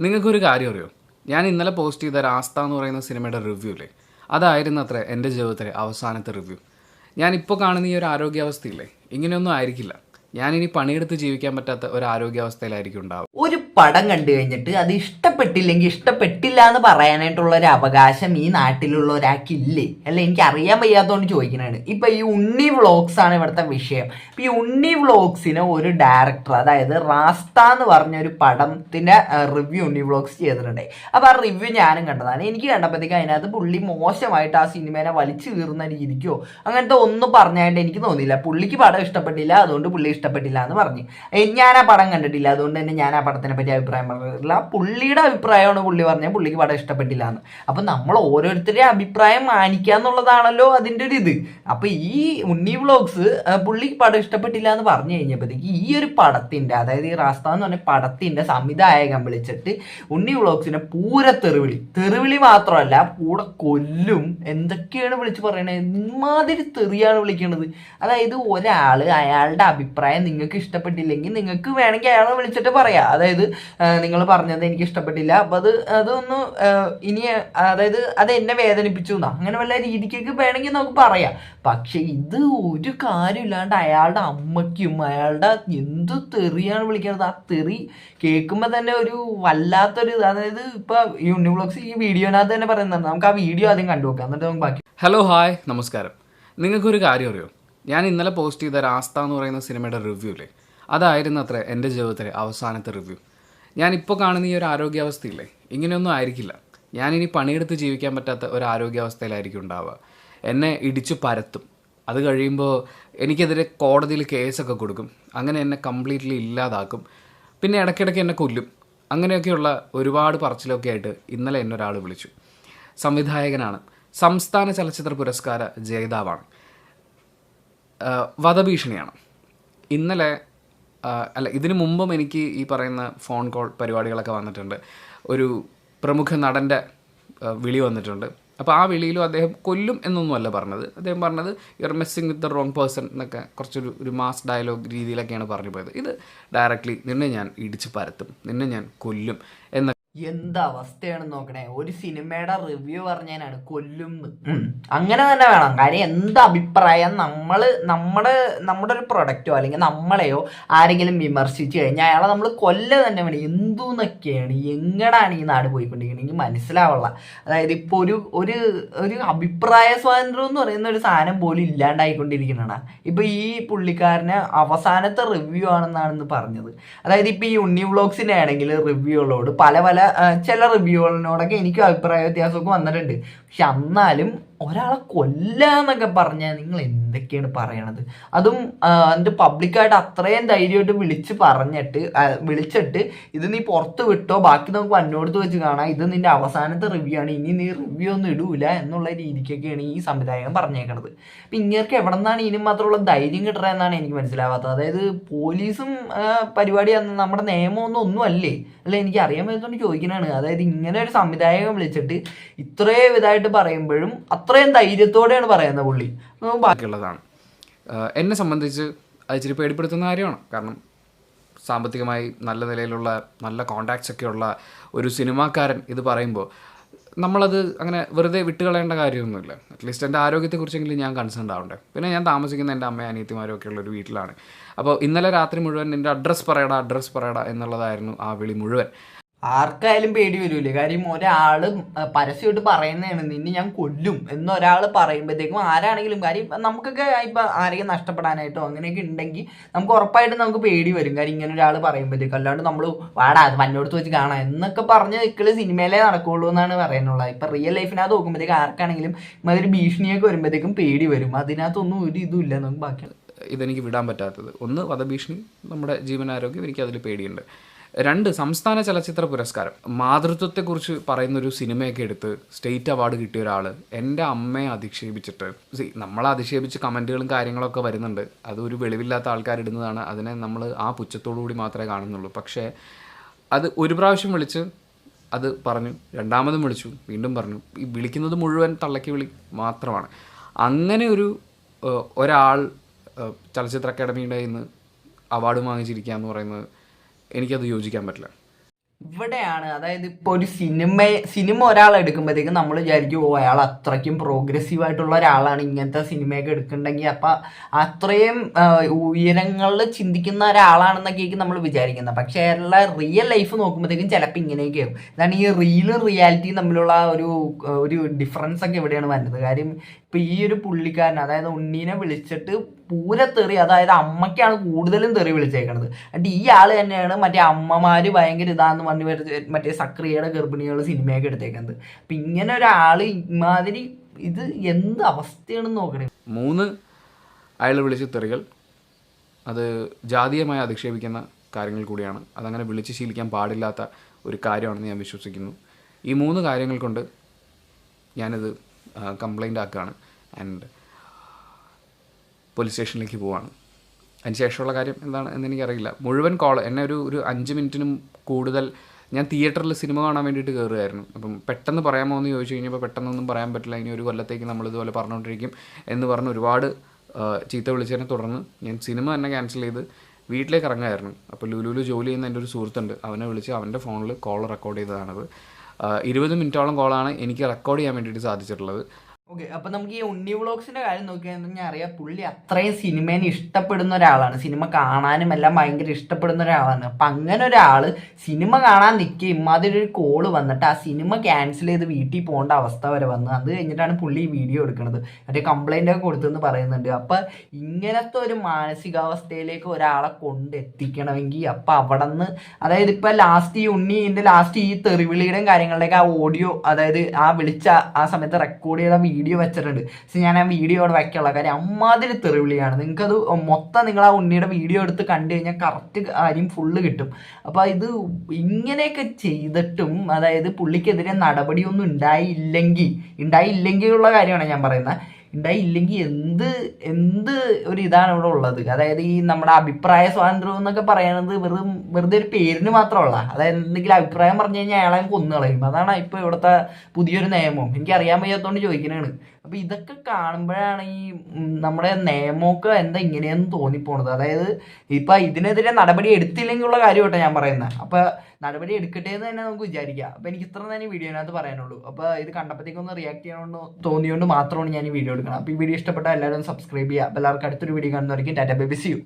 നിങ്ങൾക്കൊരു കാര്യം അറിയോ? ഞാൻ ഇന്നലെ പോസ്റ്റ് ചെയ്ത രാസ്ത എന്ന് പറയുന്ന സിനിമയുടെ റിവ്യൂ ഇല്ലേ, അതായിരുന്നു അത്ര എൻ്റെ ജീവിതത്തിലെ അവസാനത്തെ റിവ്യൂ. ഞാനിപ്പോൾ കാണുന്ന ഈ ഒരു ആരോഗ്യാവസ്ഥയില്ലേ, ഇങ്ങനെയൊന്നും ആയിരിക്കില്ല. ഞാനിനി പണിയെടുത്ത് ജീവിക്കാൻ പറ്റാത്ത ഒരു ആരോഗ്യാവസ്ഥയിലായിരിക്കും ഉണ്ടാവുക. ഒരു പടം കണ്ടു കഴിഞ്ഞിട്ട് അത് ഇഷ്ടപ്പെട്ടില്ലെങ്കിൽ ഇഷ്ടപ്പെട്ടില്ല എന്ന് പറയാനായിട്ടുള്ള ഒരു അവകാശം ഈ നാട്ടിലുള്ള ഒരാൾക്കില്ലേ? അല്ല, എനിക്ക് അറിയാൻ വയ്യാത്തതുകൊണ്ട് ചോദിക്കുന്നതാണ്. ഇപ്പൊ ഈ ഉണ്ണി വ്ളോഗ്സ് ആണ് ഇവിടുത്തെ വിഷയം. ഇപ്പൊ ഈ ഉണ്ണി വ്ളോഗ്സിന് ഒരു ഡയറക്ടർ, അതായത് റാസ്ത എന്ന് പറഞ്ഞ ഒരു പടത്തിന്റെ റിവ്യൂ ഉണ്ണി വ്ളോഗ്സ് ചെയ്തിട്ടുണ്ടായി. അപ്പൊ ആ റിവ്യൂ ഞാനും കണ്ടതാണ്. എനിക്ക് കണ്ടപ്പോഴത്തേക്ക് അതിനകത്ത് പുള്ളി മോശമായിട്ട് ആ സിനിമേനെ വലിച്ചു കീറുന്ന രീതിക്കോ അങ്ങനത്തെ ഒന്നും പറഞ്ഞായിട്ട് എനിക്ക് തോന്നിയില്ല. പുള്ളിക്ക് പടം ഇഷ്ടപ്പെട്ടില്ല, അതുകൊണ്ട് പുള്ളി ഇഷ്ടപ്പെട്ടില്ല എന്ന് പറഞ്ഞു. ഞാൻ ആ പടം കണ്ടിട്ടില്ല, അതുകൊണ്ട് തന്നെ ഞാൻ ആ പടത്തിനെ പറ്റി അഭിപ്രായം പറഞ്ഞിട്ടില്ല. പുള്ളിയുടെ അഭിപ്രായമാണ് പുള്ളി പറഞ്ഞത്, പുള്ളിക്ക് പടം ഇഷ്ടപ്പെട്ടില്ല എന്ന്. അപ്പൊ നമ്മൾ ഓരോരുത്തരുടെയും അഭിപ്രായം മാനിക്കുക എന്നുള്ളതാണല്ലോ അതിൻ്റെ ഒരു ഇത്. അപ്പൊ ഈ ഉണ്ണി വ്ളോഗ്സ് പുള്ളിക്ക് പടം ഇഷ്ടപ്പെട്ടില്ല എന്ന് പറഞ്ഞു കഴിഞ്ഞപ്പോഴത്തേക്ക് ഈ ഒരു പടത്തിന്റെ, അതായത് ഈ റാസ്ത എന്ന് പറഞ്ഞ പടത്തിന്റെ സംവിധായകൻ വിളിച്ചിട്ട് ഉണ്ണി വ്ളോഗ്സിനെ പൂര തെറിവിളി മാത്രമല്ല, കൂടെ കൊല്ലും എന്തൊക്കെയാണ് വിളിച്ച് പറയണത്, ഇമാതിരി തെറിയാണ് വിളിക്കണത്. അതായത് ഒരാള് അയാളുടെ അഭിപ്രായം നിങ്ങൾക്ക് ഇഷ്ടപ്പെട്ടില്ലെങ്കിൽ നിങ്ങൾക്ക് വേണമെങ്കിൽ അയാളെ വിളിച്ചിട്ട് പറയാം. അതായത് നിങ്ങൾ പറഞ്ഞത് എനിക്ക് ഇഷ്ടപ്പെട്ടില്ല, അപ്പൊ അതൊന്ന് ഇനി, അതായത് അത് എന്നെ വേദനിപ്പിച്ചു എന്നാ, അങ്ങനെ വല്ല രീതിക്കൊക്കെ വേണമെങ്കിൽ നമുക്ക് പറയാം. പക്ഷെ ഇത് ഒരു കാര്യമില്ലാണ്ട് അയാളുടെ അമ്മയ്ക്കും അയാളുടെ എന്ത് തെറിയാണ് വിളിക്കുന്നത്. ആ തെറി കേൾക്കുമ്പോൾ തന്നെ ഒരു വല്ലാത്തൊരു, അതായത് ഇപ്പൊ യൂണിവ്ലോഗ്സ് ഈ വീഡിയോനകത്ത് തന്നെ പറയുന്നുണ്ട്. നമുക്ക് ആ വീഡിയോ ആദ്യം കണ്ടുനോക്കാം, എന്നിട്ട് നമുക്ക് ബാക്കി. ഹലോ, ഹായ്, നമസ്കാരം. നിങ്ങൾക്കൊരു കാര്യം അറിയോ? ഞാൻ ഇന്നലെ പോസ്റ്റ് ചെയ്ത രാസ്ത എന്ന് പറയുന്ന സിനിമയുടെ റിവ്യൂ ഇല്ലേ, അതായിരുന്നു അത്ര എൻ്റെ ജീവിതത്തിലെ അവസാനത്തെ റിവ്യൂ. ഞാനിപ്പോൾ കാണുന്ന ഈ ഒരു ആരോഗ്യാവസ്ഥയില്ലേ, ഇങ്ങനെയൊന്നും ആയിരിക്കില്ല. ഞാനിനി പണിയെടുത്ത് ജീവിക്കാൻ പറ്റാത്ത ഒരു ആരോഗ്യാവസ്ഥയിലായിരിക്കും ഉണ്ടാവുക. എന്നെ ഇടിച്ചു പരത്തും. അത് കഴിയുമ്പോൾ എനിക്കെതിരെ കോടതിയിൽ കേസൊക്കെ കൊടുക്കും. അങ്ങനെ എന്നെ കംപ്ലീറ്റ്ലി ഇല്ലാതാക്കും. പിന്നെ ഇടയ്ക്കിടയ്ക്ക് എന്നെ കൊല്ലും. അങ്ങനെയൊക്കെയുള്ള ഒരുപാട് പറച്ചിലൊക്കെ ആയിട്ട് ഇന്നലെ എന്നെ ഒരാൾ വിളിച്ചു. സംവിധായകനാണ്, സംസ്ഥാന ചലച്ചിത്ര പുരസ്കാര ജേതാവാണ്, വധഭീഷണിയാണ്. ഇന്നലെ അല്ല, ഇതിനു മുമ്പും എനിക്ക് ഈ പറയുന്ന ഫോൺ കോൾ പരിപാടികളൊക്കെ വന്നിട്ടുണ്ട്. ഒരു പ്രമുഖ നടൻ്റെ വിളി വന്നിട്ടുണ്ട്. അപ്പോൾ ആ വിളിയിലും അദ്ദേഹം കൊല്ലും എന്നൊന്നുമല്ല പറഞ്ഞത്. അദ്ദേഹം പറഞ്ഞത് you are messing with the wrong person എന്നൊക്കെ കുറച്ചൊരു മാസ് ഡയലോഗ് രീതിയിലൊക്കെയാണ് പറഞ്ഞു പോയത്. ഇത് ഡയറക്റ്റ്ലി നിന്നെ ഞാൻ ഇടിച്ച് പരത്തും, നിന്നെ ഞാൻ കൊല്ലും എന്ന എന്തവസ്ഥയാണെന്ന് നോക്കണേ. ഒരു സിനിമയുടെ റിവ്യൂ പറഞ്ഞതിനാണ് കൊല്ലും. അങ്ങനെ തന്നെ വേണം. കാര്യം എന്ത് അഭിപ്രായം നമ്മുടെ ഒരു പ്രൊഡക്റ്റോ അല്ലെങ്കിൽ നമ്മളെയോ ആരെങ്കിലും വിമർശിച്ചു കഴിഞ്ഞാൽ അയാളെ നമ്മൾ കൊല്ല തന്നെ വേണം. എന്തുന്നൊക്കെയാണ്, എങ്ങടാണ് ഈ നാട് പോയിക്കൊണ്ടിരിക്കുന്നത് എനിക്ക് മനസ്സിലാവുള്ള. അതായത് ഇപ്പോൾ ഒരു അഭിപ്രായ സ്വാതന്ത്ര്യം എന്ന് പറയുന്ന ഒരു സാധനം പോലും ഇല്ലാണ്ടായിക്കൊണ്ടിരിക്കുന്നതാണ്. ഇപ്പൊ ഈ പുള്ളിക്കാരന് അവസാനത്തെ റിവ്യൂ ആണെന്നാണെന്ന് പറഞ്ഞത്. അതായത് ഇപ്പൊ ഈ ഉണ്ണി വ്ളോഗ്സിന്റെ ആണെങ്കിൽ റിവ്യൂകളോട് പല ചില റിവ്യൂകളിനോടൊക്കെ എനിക്കും അഭിപ്രായ വ്യത്യാസമൊക്കെ വന്നിട്ടുണ്ട്. പക്ഷെ എന്നാലും ഒരാളെ കൊല്ലാന്നൊക്കെ പറഞ്ഞാൽ നിങ്ങൾ എന്തൊക്കെയാണ് പറയണത്? അതും എന്നിട്ട് പബ്ലിക്കായിട്ട് അത്രയും ധൈര്യമായിട്ട് വിളിച്ചിട്ട് ഇത് നീ പുറത്ത് വിട്ടോ, ബാക്കി നമുക്ക് അന്നോടത്ത് വെച്ച് കാണാം, ഇത് നിന്റെ അവസാനത്തെ റിവ്യൂ ആണ്, ഇനി നീ റിവ്യൂ ഒന്നും ഇടൂല എന്നുള്ള രീതിക്കൊക്കെയാണ് ഈ സംവിധായകൻ പറഞ്ഞേക്കണത്. അപ്പം ഇങ്ങേർക്ക് എവിടെ നിന്നാണ് ഇതിനും മാത്രമുള്ള ധൈര്യം കിട്ടുക എന്നാണ് എനിക്ക് മനസ്സിലാവാത്തത്. അതായത് പോലീസും പരിപാടി നമ്മുടെ നിയമമൊന്നും അല്ലേ? അല്ല, എനിക്ക് അറിയാൻ പറ്റുന്നതുകൊണ്ട് ചോദിക്കുന്നതാണ്. അതായത് ഇങ്ങനെ ഒരു സംവിധായകൻ വിളിച്ചിട്ട് ഇത്രയും ഇതായിട്ട് പറയുമ്പോഴും അത്രയും ധൈര്യത്തോടെയാണ് പറയുന്നത് പുള്ളി. ബാക്കിയുള്ളതാണ്. എന്നെ സംബന്ധിച്ച് അത് ഇച്ചിരി പേടിപ്പെടുത്തുന്ന കാര്യമാണ്. കാരണം സാമ്പത്തികമായി നല്ല നിലയിലുള്ള നല്ല കോണ്ടാക്ട്സ് ഒക്കെ ഉള്ള ഒരു സിനിമാക്കാരൻ ഇത് പറയുമ്പോൾ നമ്മളത് അങ്ങനെ വെറുതെ വിട്ടുകളയേണ്ട കാര്യമൊന്നുമില്ല. അറ്റ്ലീസ്റ്റ് എൻ്റെ ആരോഗ്യത്തെക്കുറിച്ചെങ്കിലും ഞാൻ കൺസേൺ ആവണ്ടേ. പിന്നെ ഞാൻ താമസിക്കുന്ന എൻ്റെ അമ്മയും അനിയത്തിമാരും ഒക്കെ ഉള്ളൊരു വീട്ടിലാണ്. അപ്പോൾ ഇന്നലെ രാത്രി മുഴുവൻ എൻ്റെ അഡ്രസ്സ് പറയടാ എന്നുള്ളതായിരുന്നു ആ വിളി മുഴുവൻ. ആർക്കായാലും പേടി വരൂലേ? കാര്യം ഒരാള് പരസ്യമായിട്ട് പറയുന്നതാണ് നിന്നെ ഞാൻ കൊല്ലും എന്നൊരാൾ പറയുമ്പോഴത്തേക്കും ആരാണെങ്കിലും, കാര്യം നമുക്കൊക്കെ ഇപ്പൊ ആരെയും നഷ്ടപ്പെടാനായിട്ടോ അങ്ങനെയൊക്കെ ഉണ്ടെങ്കിൽ നമുക്ക് ഉറപ്പായിട്ടും നമുക്ക് പേടി വരും. കാര്യം ഇങ്ങനെ ഒരാൾ പറയുമ്പോഴത്തേക്കും. അല്ലാണ്ട് നമ്മൾ വാടാ അത് വന്നോടത്ത് വെച്ച് കാണാം എന്നൊക്കെ പറഞ്ഞ് നിൽക്കല് സിനിമയിലേ നടക്കുള്ളൂ എന്നാണ് പറയാനുള്ളത്. ഇപ്പൊ റിയൽ ലൈഫിനകത്ത് നോക്കുമ്പോഴത്തേക്കും ആർക്കാണെങ്കിലും ഇമാതിരി ഭീഷണിയൊക്കെ വരുമ്പോഴത്തേക്കും പേടി വരും. അതിനകത്തൊന്നും ഒരു ഇതും ഇല്ല. നമുക്ക് ബാക്കി ഇതെനിക്ക് വിടാൻ പറ്റാത്തത്, ഒന്ന് വധഭീഷണി, നമ്മുടെ ജീവനാരോഗ്യം, എനിക്കതിൽ പേടിയുണ്ട്. 2, സംസ്ഥാന ചലച്ചിത്ര പുരസ്കാരം. മാതൃത്വത്തെക്കുറിച്ച് പറയുന്നൊരു സിനിമയൊക്കെ എടുത്ത് സ്റ്റേറ്റ് അവാർഡ് കിട്ടിയ ഒരാൾ എൻ്റെ അമ്മയെ അധിക്ഷേപിച്ചിട്ട്, നമ്മളെ അധിക്ഷേപിച്ച് കമൻറ്റുകളും കാര്യങ്ങളൊക്കെ വരുന്നുണ്ട്. അതൊരു വെളിവില്ലാത്ത ആൾക്കാരിടുന്നതാണ്. അതിനെ നമ്മൾ ആ പുച്ഛത്തോടു കൂടി മാത്രമേ കാണുന്നുള്ളൂ. പക്ഷേ അത് ഒരു പ്രാവശ്യം വിളിച്ച് അത് പറഞ്ഞു, രണ്ടാമതും വിളിച്ചു, വീണ്ടും പറഞ്ഞു. ഈ വിളിക്കുന്നത് മുഴുവൻ തള്ളക്കി വിളി മാത്രമാണ്. അങ്ങനെ ഒരാൾ ചലച്ചിത്ര അക്കാദമിയുടെ കയ്യിൽ നിന്ന് അവാർഡ് വാങ്ങിച്ചിരിക്കുക എന്ന് പറയുന്നത് എനിക്കത് യോജിക്കാൻ പറ്റില്ല. ഇവിടെയാണ്, അതായത് ഇപ്പൊ ഒരു സിനിമ ഒരാൾ എടുക്കുമ്പോഴത്തേക്കും നമ്മൾ വിചാരിക്കും ഓ അയാൾ അത്രയ്ക്കും പ്രോഗ്രസീവ് ആയിട്ടുള്ള ഒരാളാണ്, ഇങ്ങനത്തെ സിനിമയൊക്കെ എടുക്കണ്ടെങ്കിൽ അപ്പൊ അത്രയും ഉയരങ്ങളിൽ ചിന്തിക്കുന്ന ഒരാളാണെന്നൊക്കെയായിരിക്കും നമ്മൾ വിചാരിക്കുന്നത്. പക്ഷെ അയാളുടെ റിയൽ ലൈഫ് നോക്കുമ്പോഴത്തേക്കും ചിലപ്പോൾ ഇങ്ങനെയൊക്കെ ആവും. ഇതാണ് ഈ റീലും റിയാലിറ്റിയും തമ്മിലുള്ള ഒരു ഡിഫറൻസ് ഒക്കെ എവിടെയാണ് വരുന്നത്. കാര്യം ഇപ്പൊ ഈ ഒരു പുള്ളിക്കാരൻ, അതായത് ഉണ്ണീനെ വിളിച്ചിട്ട് പൂരത്തെറി, അതായത് അമ്മയ്ക്കാണ് കൂടുതലും തെറി വിളിച്ചേക്കണത്. എന്നിട്ട് ഈ ആള് തന്നെയാണ് മറ്റേ അമ്മമാര് ഭയങ്കര ഇതാന്ന് പറഞ്ഞ് മറ്റേ സക്രിയയുടെ ഗർഭിണികൾ സിനിമയൊക്കെ എടുത്തേക്കുന്നത്. അപ്പൊ ഇങ്ങനെ ഒരാള് ഇമാതിരി ഇത് എന്ത് അവസ്ഥയാണെന്ന് നോക്കണേ. 3 അയാൾ വിളിച്ച തെറികൾ അത് ജാതീയമായി അധിക്ഷേപിക്കുന്ന കാര്യങ്ങൾ കൂടിയാണ്. അതങ്ങനെ വിളിച്ച് ശീലിക്കാൻ പാടില്ലാത്ത ഒരു കാര്യമാണെന്ന് ഞാൻ വിശ്വസിക്കുന്നു. ഈ 3 കാര്യങ്ങൾ കൊണ്ട് ഞാനിത് കംപ്ലൈൻ്റ് ആക്കുകയാണ് ആൻഡ് പോലീസ് സ്റ്റേഷനിലേക്ക് പോവാണ്. അതിന് ശേഷമുള്ള കാര്യം എന്താണ് എന്ന് എനിക്കറിയില്ല. മുഴുവൻ കോൾ എന്നെ ഒരു 5 മിനിറ്റിനും കൂടുതൽ ഞാൻ തിയേറ്ററിൽ സിനിമ കാണാൻ വേണ്ടിയിട്ട് കയറുമായിരുന്നു. അപ്പം പെട്ടെന്ന് പറയാമോ എന്ന് ചോദിച്ചു കഴിഞ്ഞപ്പോൾ പെട്ടെന്നൊന്നും പറയാൻ പറ്റില്ല, ഇനി ഒരു കൊല്ലത്തേക്ക് നമ്മളിതുപോലെ പറഞ്ഞുകൊണ്ടിരിക്കും എന്ന് പറഞ്ഞ് ഒരുപാട് ചീത്ത വിളിച്ചതിനെ തുടർന്ന് ഞാൻ സിനിമ തന്നെ ക്യാൻസൽ ചെയ്ത് വീട്ടിലേക്ക് ഇറങ്ങുമായിരുന്നു. അപ്പോൾ ലുലുവിൽ ജോലി ചെയ്യുന്ന എൻ്റെ ഒരു സുഹൃത്തുണ്ട്, അവനെ വിളിച്ച് അവൻ്റെ ഫോണിൽ കോൾ റെക്കോർഡ് ചെയ്തതാണത്. 20 മിനിറ്റോളം കോളാണ് എനിക്ക് റെക്കോർഡ് ചെയ്യാൻ വേണ്ടിയിട്ട് സാധിച്ചിട്ടുള്ളത്. ഓക്കെ, അപ്പൊ നമുക്ക് ഈ ഉണ്ണി വ്ളോഗ്സിന്റെ കാര്യം നോക്കിയാൽ അറിയാം, പുള്ളി അത്രയും സിനിമേനെ ഇഷ്ടപ്പെടുന്ന ഒരാളാണ്, സിനിമ കാണാനും എല്ലാം ഭയങ്കര ഇഷ്ടപ്പെടുന്ന ഒരാളാണ്. അപ്പൊ അങ്ങനെ ഒരാള് സിനിമ കാണാൻ നിൽക്കുക ഇമാതിരി ഒരു കോള് വന്നിട്ട് ആ സിനിമ ക്യാൻസൽ ചെയ്ത് വീട്ടിൽ പോകേണ്ട അവസ്ഥ വരെ വന്നു. അത് കഴിഞ്ഞിട്ടാണ് പുള്ളി ഈ വീഡിയോ എടുക്കുന്നത്, മറ്റേ കംപ്ലൈന്റ് ഒക്കെ കൊടുത്തെന്ന് പറയുന്നുണ്ട്. അപ്പൊ ഇങ്ങനത്തെ ഒരു മാനസികാവസ്ഥയിലേക്ക് ഒരാളെ കൊണ്ടെത്തിക്കണമെങ്കിൽ അപ്പൊ അവിടെ നിന്ന്, അതായത് ഇപ്പൊ ലാസ്റ്റ് ഈ തെറിവിളിയുടെയും കാര്യങ്ങളുടെയൊക്കെ ആ ഓഡിയോ, അതായത് ആ വിളിച്ച ആ സമയത്ത് റെക്കോർഡ് ചെയ്ത വീഡിയോ വെച്ചിട്ടുണ്ട്. പക്ഷെ ഞാൻ ആ വീഡിയോ അവിടെ വയ്ക്കാനുള്ള കാര്യം അമ്മാതിരി തെറിവിളിയാണ്. നിങ്ങൾക്കത് മൊത്തം നിങ്ങൾ ആ ഉണ്ണിയുടെ വീഡിയോ എടുത്ത് കണ്ടു കഴിഞ്ഞാൽ കറക്റ്റ് കാര്യം ഫുള്ള് കിട്ടും. അപ്പോൾ ഇത് ഇങ്ങനെയൊക്കെ ചെയ്തിട്ടും, അതായത് പുള്ളിക്കെതിരെ നടപടിയൊന്നും ഉണ്ടായില്ലെങ്കിലുള്ള കാര്യമാണ് ഞാൻ പറയുന്നത്. ഉണ്ടായില്ലെങ്കിൽ എന്ത് ഒരു ഇതാണ് ഇവിടെ ഉള്ളത്. അതായത് ഈ നമ്മുടെ അഭിപ്രായ സ്വാതന്ത്ര്യം എന്നൊക്കെ പറയുന്നത് വെറുതെ ഒരു പേരിന് മാത്രമുള്ള, അതായത് എന്തെങ്കിലും അഭിപ്രായം പറഞ്ഞു കഴിഞ്ഞാൽ അയാളെ കൊന്നു കളയും. അതാണ് ഇപ്പൊ ഇവിടുത്തെ പുതിയൊരു നിയമം. എനിക്ക് അറിയാൻ വയ്യാത്തോണ്ട് ചോദിക്കുന്നതാണ്. അപ്പൊ ഇതൊക്കെ കാണുമ്പോഴാണ് ഈ നമ്മുടെ നിയമമൊക്കെ എന്താ ഇങ്ങനെയെന്ന് തോന്നിപ്പോണത്. അതായത് ഇപ്പൊ ഇതിനെതിരെ നടപടി എടുത്തില്ലെങ്കിലുള്ള കാര്യമായിട്ടാണ് ഞാൻ പറയുന്നത്. അപ്പൊ നടപടി എടുക്കട്ടെ എന്ന് തന്നെ നമുക്ക് വിചാരിക്കാം. അപ്പൊ എനിക്ക് ഇത്ര തന്നെ വീഡിയോനകത്ത് പറയാനുള്ളൂ. അപ്പൊ ഇത് കണ്ടപ്പോഴത്തേക്കൊന്ന് റിയാക്ട് ചെയ്യണമെന്ന് തോന്നിയോണ്ട് മാത്രമാണ് ഞാൻ ഈ വീഡിയോ എടുക്കണം. അപ്പൊ ഈ വീഡിയോ ഇഷ്ടപ്പെട്ട എല്ലാവരും സബ്സ്ക്രൈബ് ചെയ്യുക. അപ്പൊ എല്ലാവർക്കും അടുത്തൊരു വീഡിയോ കാണുന്നതായിരിക്കും. Tata bye bye, see U.